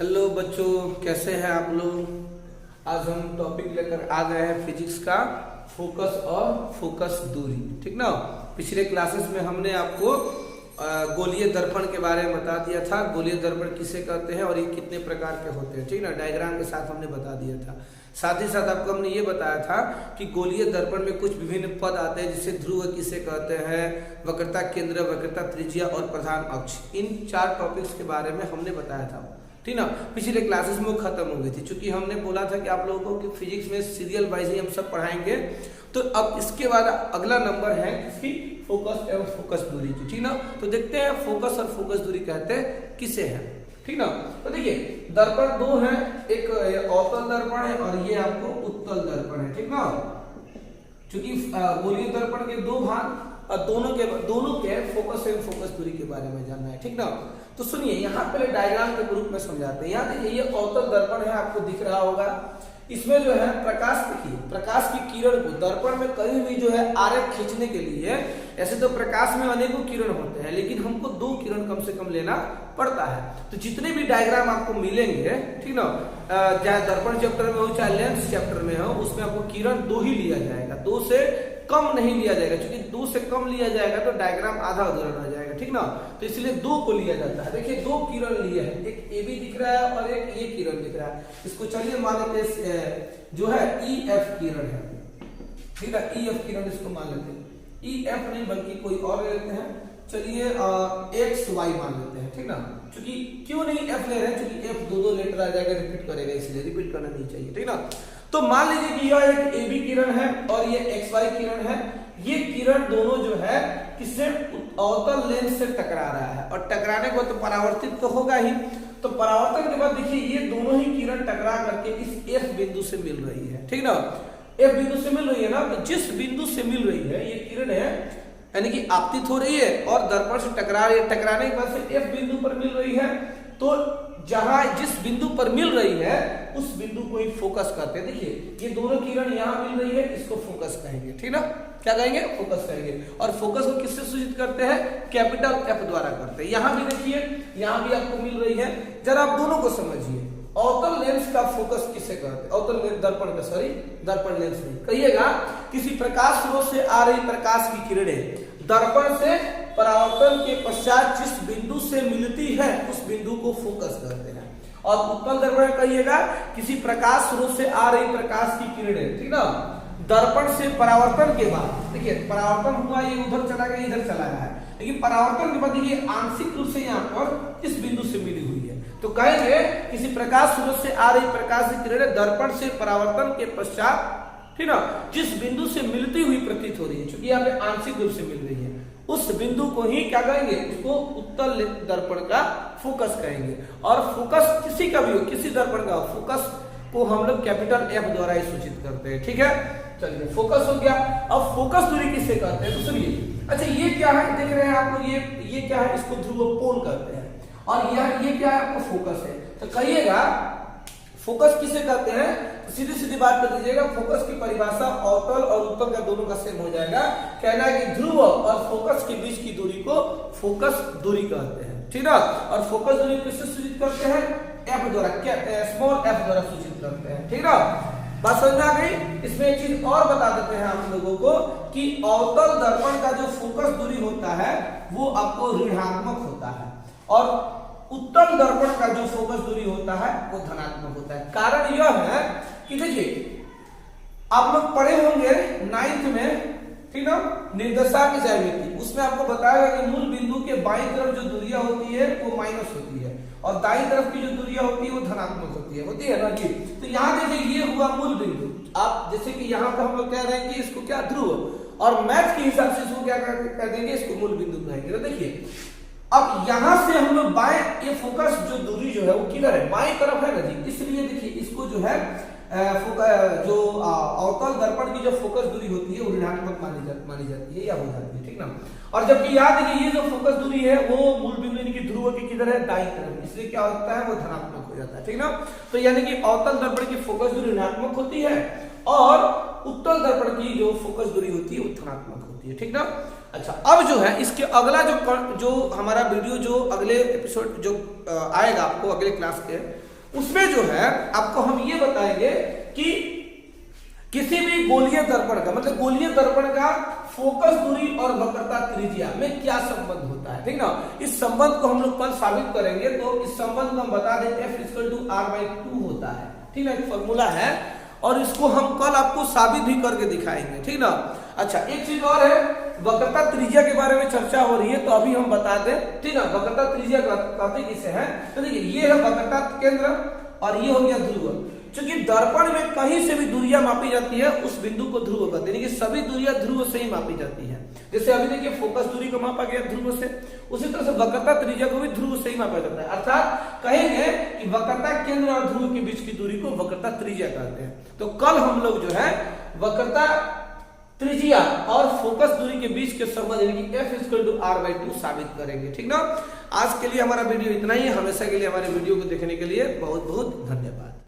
Hello बच्चों, कैसे हैं आप लोग। आज हम टॉपिक लेकर आ गए हैं फिजिक्स का फोकस और फोकस दूरी। ठीक ना। पिछले क्लासेस में हमने आपको गोलीय दर्पण के बारे में बता दिया था। गोलीय दर्पण किसे कहते हैं और ये कितने प्रकार के होते हैं। ठीक ना, डायग्राम के साथ हमने बता दिया था। साथ ही साथ आपको हमने ये बताया था कि गोलीय दर्पण में कुछ विभिन्न पद आते हैं, जिसे ध्रुव किसे कहते हैं, वक्रता केंद्र, वक्रता त्रिज्या और प्रधान अक्ष। इन 4 टॉपिक्स के बारे में हमने बताया था। ठीक ना, पिछले क्लासेस में वो खत्म हो गई थी, क्योंकि हमने बोला था कि आप लोगों को कि फिजिक्स में सीरियल वाइज ही हम सब पढ़ाएंगे। तो अब इसके बाद अगला नंबर है किसकी, फोकस एवं फोकस दूरी की। ठीक ना, तो देखते हैं फोकस और फोकस दूरी कहते हैं किसे है। ठीक ना, तो देखिए दर्पण 2 है, एक अवतल दर्पण है और ये आपको उत्तल दर्पण है। ठीक ना, क्योंकि गोलीय दर्पण के 2 भाग और दोनों के फोकस एवं फोकस दूरी के बारे में जानना है। ठीक ना, तो सुनिए यहाँ पहले डायग्राम के रूप में समझाते हैं। यहाँ देखिए ये अवतल दर्पण है, आपको दिख रहा होगा। इसमें जो है प्रकाश, देखिए प्रकाश की किरण को दर्पण में कहीं भी जो है आरेख खींचने के लिए, ऐसे तो प्रकाश में अनेकों किरण होते हैं, लेकिन हमको 2 किरण कम से कम लेना पड़ता है। तो जितने भी डायग्राम आपको मिलेंगे, ठीक ना, चाहे दर्पण चैप्टर में हो चाहे लेंस चैप्टर में हो, उसमें आपको किरण 2 ही लिया जाएगा, 2 से कम नहीं लिया जाएगा, क्योंकि 2 से कम लिया जाएगा तो डायग्राम आधा अधूरा रह जाएगा। ठीक ना, तो इसलिए 2 को लिया जाता है। देखिए 2 किरण लिए हैं, एक ए बी दिख रहा है और एक ये किरण दिख रहा है। इसको चलिए मान लेते हैं जो है ई एफ किरण है। ठीक है, ई एफ किरण इसको मान लेते हैं। ई एफ नहीं बल्कि कोई और ले लेते हैं। चलिए एक्स वाई मान लेते हैं। ठीक ना, क्योंकि क्यों नहीं एफ ले रहे हैं, क्योंकि एफ 2 लेटर आ जाएगा, रिपीट करेगा, इसलिए रिपीट करना नहीं चाहिए। ठीक ना, तो मान लीजिए कि यह एक ए बी किरण है और ये एक्स वाई किरण है। ये किरण दोनों जो है किससे, अवतल लेंस से टकरा रहा है, और टकराने के बाद तो परावर्तित तो होगा ही। तो परावर्तन के बाद देखिए ये दोनों ही किरण टकरा करके इस एफ बिंदु से मिल रही है। ठीक ना, एफ बिंदु से मिल रही है ना, तो जिस बिंदु से मिल रही है ये किरण है, यानी कि आपतित हो रही है और दर्पण से टकरा रही है, टकराने के बाद से एफ बिंदु पर मिल रही है। तो जहां जिस बिंदु पर मिल रही है उस बिंदु को ही फोकस करते हैं। देखिए ये दोनों किरण यहां मिल रही है, इसको फोकस कहेंगे। ठीक ना, क्या कहेंगे, फोकस कहेंगे। और फोकस को किससे सूचित करते हैं, कैपिटल एफ द्वारा करते हैं। यहां भी देखिए, यहां भी आपको मिल रही है। जरा आप दोनों को समझिए, अवतल लेंस का फोकस किसे कहते हैं, अवतल दर्पण का, सॉरी दर्पण लेंस नहीं कहिएगा, किसी प्रकाश स्रोत से आ रही प्रकाश की किरणें दर्पण से परावर्तन के पश्चात जिस बिंदु से मिलती है उस बिंदु को फोकस करते हैं। और उत्तल दर्पण कहिएगा, किसी प्रकाश स्रोत से आ रही प्रकाश की किरणें, ठीक ना, दर्पण से परावर्तन के बाद, देखिए परावर्तन हुआ, ये उधर चला गया, इधर चला गया है, लेकिन परावर्तन के बाद देखिए आंशिक रूप से यहाँ पर इस बिंदु से मिली हुई है। तो कहेंगे किसी प्रकाश स्रोत से आ रही प्रकाश की किरणें दर्पण से परावर्तन के पश्चात, ठीक ना, जिस बिंदु से मिलती हुई प्रतीत हो रही है, क्योंकि यहाँ पे आंशिक रूप से मिल रही है, उस बिंदु को ही क्या कहेंगे, उसको उत्तल दर्पण का फोकस कहेंगे। और फोकस किसी का भी हो, किसी दर्पण का फोकस को हम लोग कैपिटल एफ द्वारा ही सूचित करते हैं। ठीक है, चलिए फोकस हो गया। अब फोकस दूरी किसे कहते हैं, तो सुनिए। अच्छा ये क्या है, देख रहे हैं आप लोग, ये क्या है, इसको ध्रुव कोण कहते हैं, और ये क्या है, आपको फोकस है। तो कहिएगा फोकस किसे कहते हैं, तो सीधी सीधी बात कर दीजिएगा, फोकस की परिभाषा अवतल और उत्तल का दोनों का सेम हो जाएगा। कहना है कि ध्रुव और फोकस के बीच की दूरी को फोकस दूरी कहते हैं। ठीक ना, और फोकस दूरी किससे सूचित करते हैं, एफ द्वारा, स्मॉल एफ द्वारा सूचित करते हैं। ठीक ना, बात समझ में आ गई। इसमें एक चीज और बता देते हैं आप लोगों को कि अवतल दर्पण का जो फोकस दूरी होता है वो आपको ऋणात्मक होता है, और उत्तल दर्पण का जो फोकस दूरी होता है वो धनात्मक होता है। कारण यह है कि देखिए आप लोग पढ़े होंगे 9th में, ठीक ना, निर्देशांक ज्यामिति, उसमें आपको बताया कि मूल बिंदु के बाईं तरफ जो दूरियां होती है वो माइनस होती है, और दाईं तरफ की जो दूरियां होती है वो धनात्मक होती है ना जी। तो यहाँ देखिए ये हुआ मूल बिंदु, आप जैसे कि यहाँ पे हम लोग कह रहे हैं कि इसको क्या ध्रुव, और मैथ के हिसाब से इसको क्या कह देंगे, इसको मूल बिंदु कहेंगे। तो देखिए अब यहां से हम लोग बाएं, ये फोकस जो दूरी जो है वो किधर है, बाएं तरफ है ना जी, इसलिए देखिए इसको जो है जो अवतल दर्पण की जो फोकस दूरी होती है वो ऋणात्मक मानी जाती है या हो जाती है। ठीक ना, और जबकि याद रखिए ये जो फोकस दूरी है वो मूल बिंदु यानी कि ध्रुव की किधर है, दाईं तरफ, इसलिए क्या होता है वो धनात्मक हो जाता है। ठीक ना, तो यानी कि अवतल दर्पण की फोकस दूरी ऋणात्मक होती है और उत्तल दर्पण की जो फोकस दूरी होती है वो धनात्मक होती है। ठीक ना, अच्छा अब जो है इसके अगला जो हमारा वीडियो जो अगले एपिसोड जो आएगा आपको अगले क्लास के, उसमें जो है आपको हम ये बताएंगे कि किसी भी गोलीय दर्पण का, मतलब गोलीय दर्पण का फोकस दूरी और वक्रता त्रिज्या में क्या संबंध होता है, ठीक ना। इस संबंध को हम लोग कल साबित करेंगे। तो इस संबंध को हम बता देते हैं F=R/2 होता है, ठीक ना, एक फॉर्मूला है और इसको हम कल आपको साबित भी करके दिखाएंगे, ठीक ना। अच्छा, एक चीज और है, वक्रता त्रिज्या के बारे में चर्चा हो रही है तो अभी हम बता दें, ठीक ना। वक्रता त्रिज्या कहते किसे है, तो देखिए ये है वक्रता केंद्र और ये हो गया ध्रुव। क्योंकि दर्पण में कहीं से भी दूरियां मापी जाती है उस बिंदु को ध्रुव कहते हैं, यानी कि सभी दूरियां ध्रुव से ही मापी जाती है। जैसे अभी देखिए फोकस दूरी को मापा गया ध्रुव से, उसी तरह से वक्रता त्रिज्या को भी ध्रुव से ही मापा जाता है। अर्थात कहेंगे कि वक्रता केंद्र और ध्रुव के बीच की दूरी को वक्रता त्रिज्या कहते हैं। तो कल हम लोग जो है वक्रता त्रिज्या और फोकस दूरी के बीच के संबंध यानी कि F=R/2 साबित करेंगे, ठीक ना। आज के लिए हमारा वीडियो इतना ही है। हमेशा के लिए हमारे वीडियो को देखने के लिए बहुत बहुत धन्यवाद।